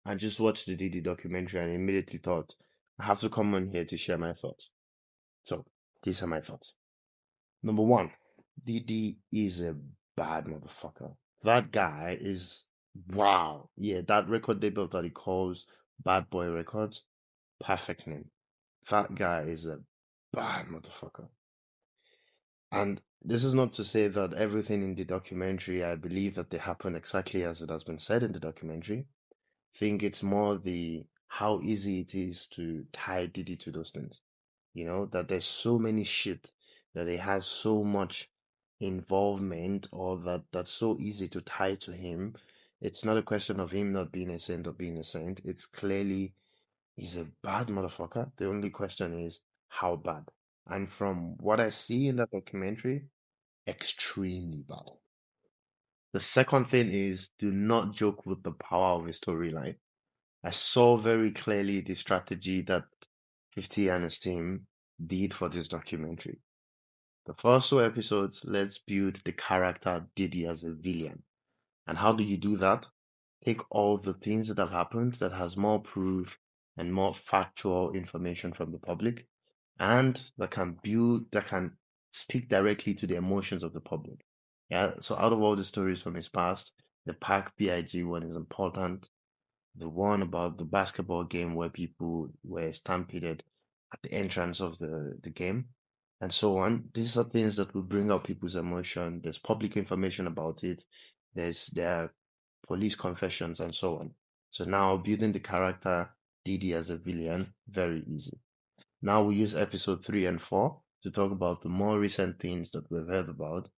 I just watched the Diddy documentary and immediately thought, I have to come on here to share my thoughts. So, these are my thoughts. Number one, Diddy is a bad motherfucker. That guy is, wow. Yeah, that record label that he calls Bad Boy Records, perfect name. That guy is a bad motherfucker. And this is not to say that everything in the documentary, I believe that they happen exactly as it has been said in the documentary. I think it's more the how easy it is to tie Diddy to those things. You know, that there's so many shit that it has so much involvement or that's so easy to tie to him. It's not a question of him not being a saint or being a saint. It's clearly he's a bad motherfucker. The only question is how bad. And from what I see in that documentary, extremely bad. The second thing is do not joke with the power of a storyline. I saw very clearly the strategy that 50 and his team did for this documentary. The first two episodes, let's build the character Diddy as a villain. And how do you do that? Take all the things that have happened that has more proof and more factual information from the public and that can speak directly to the emotions of the public. Yeah. So out of all the stories from his past, the Pac BIG one is important. The one about the basketball game where people were stampeded at the entrance of the game and so on. These are things that will bring out people's emotion. There's public information about it. There are police confessions and so on. So now building the character Didi as a villain, very easy. Now we use episode 3 and 4 to talk about the more recent things that we've heard about.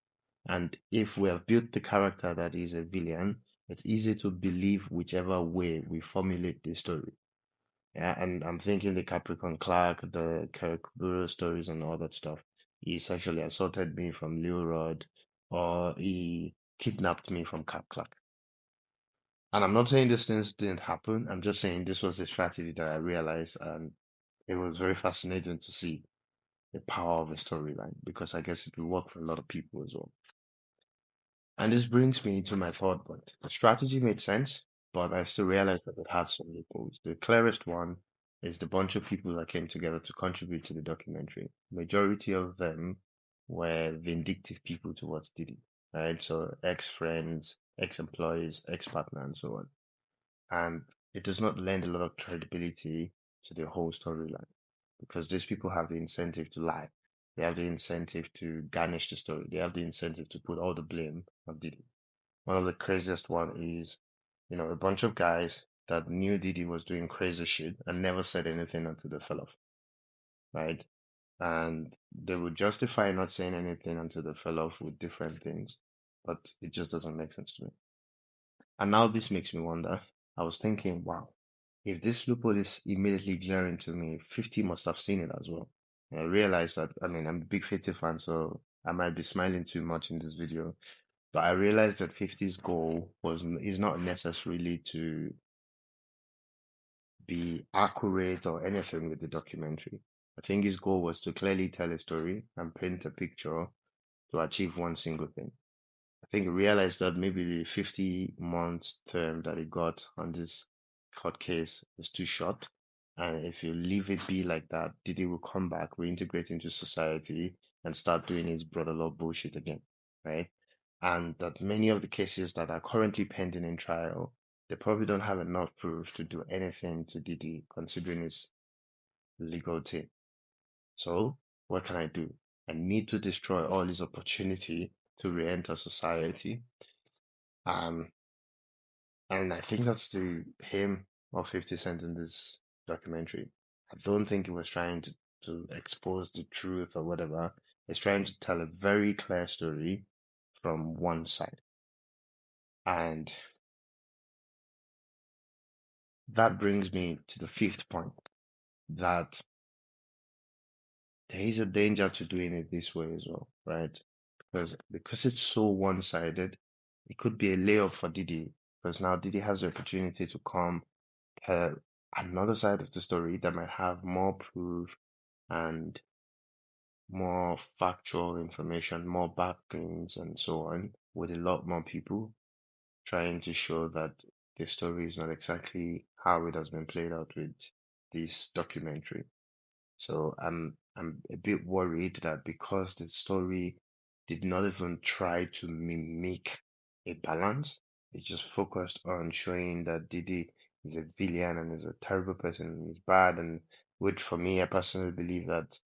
And if we have built the character that is a villain, it's easy to believe whichever way we formulate the story. Yeah, and I'm thinking the Capricorn Clark, the Kirk Burrow stories and all that stuff. He sexually assaulted me from Lil Rod, or he kidnapped me from Cap Clark. And I'm not saying these things didn't happen. I'm just saying this was a strategy that I realized, and it was very fascinating to see the power of a storyline because I guess it will work for a lot of people as well. And this brings me to my third point. The strategy made sense, but I still realized that it had some loopholes. The clearest one is the bunch of people that came together to contribute to the documentary. Majority of them were vindictive people towards Diddy, right? So ex-friends, ex-employees, ex-partner, and so on. And it does not lend a lot of credibility to the whole storyline because these people have the incentive to lie. They have the incentive to garnish the story. They have the incentive to put all the blame on Diddy. One of the craziest one is, a bunch of guys that knew Diddy was doing crazy shit and never said anything until they fell off, right? And they would justify not saying anything until they fell off with different things, but it just doesn't make sense to me. And now this makes me wonder. I was thinking, wow, if this loophole is immediately glaring to me, 50 must have seen it as well. And I realized that, I mean, I'm a big 50 fan, so I might be smiling too much in this video. But I realized that 50's goal is not necessarily to be accurate or anything with the documentary. I think his goal was to clearly tell a story and paint a picture to achieve one single thing. I think he realized that maybe the 50 months term that he got on this court case was too short. And if you leave it be like that, Diddy will come back, reintegrate into society, and start doing his brother law bullshit again, right? And that many of the cases that are currently pending in trial, they probably don't have enough proof to do anything to Diddy, considering his legal team. So, what can I do? I need to destroy all his opportunity to re-enter society. Um, and I think that's the aim of 50 Cent in this documentary. I don't think he was trying to expose the truth or whatever. He's trying to tell a very clear story from one side. And that brings me to the fifth point, that there is a danger to doing it this way as well, right? Because it's so one-sided, it could be a layup for Diddy, because now Diddy has the opportunity to come tell another side of the story that might have more proof and more factual information, more backings and so on, with a lot more people trying to show that the story is not exactly how it has been played out with this documentary. So I'm a bit worried that because the story did not even try to mimic a balance, it just focused on showing that Diddy is a villain and is a terrible person and is bad, and which for me, I personally believe that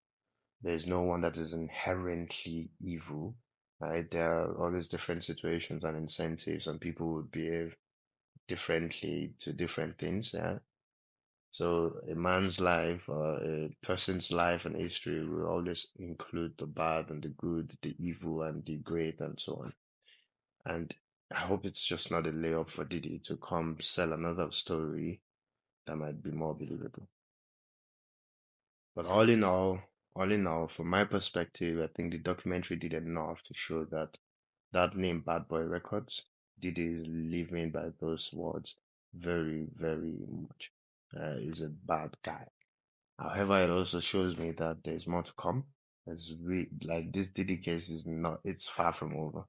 there's no one that is inherently evil, right? There are always different situations and incentives, and people would behave differently to different things. Yeah. So a man's life or a person's life and history will always include the bad and the good, the evil and the great and so on. And I hope it's just not a layup for Diddy to come sell another story that might be more believable. But all in all, from my perspective, I think the documentary did enough to show that that name Bad Boy Records, Diddy is living by those words very, very much. He's a bad guy. However, it also shows me that there's more to come. Like this Diddy case is not, it's far from over.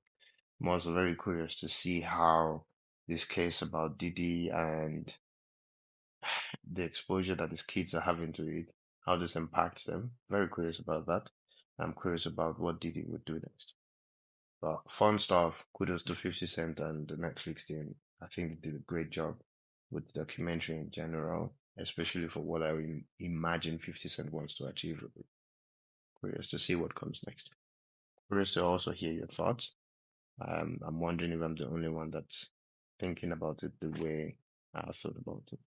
I'm also very curious to see how this case about Diddy and the exposure that his kids are having to it, how this impacts them. Very curious about that. I'm curious about what Diddy would do next. But fun stuff. Kudos to 50 Cent and the Netflix team. I think they did a great job with the documentary in general, especially for what imagine 50 Cent wants to achieve with it. Curious to see what comes next. Curious to also hear your thoughts. I'm wondering if I'm the only one that's thinking about it the way I thought about it.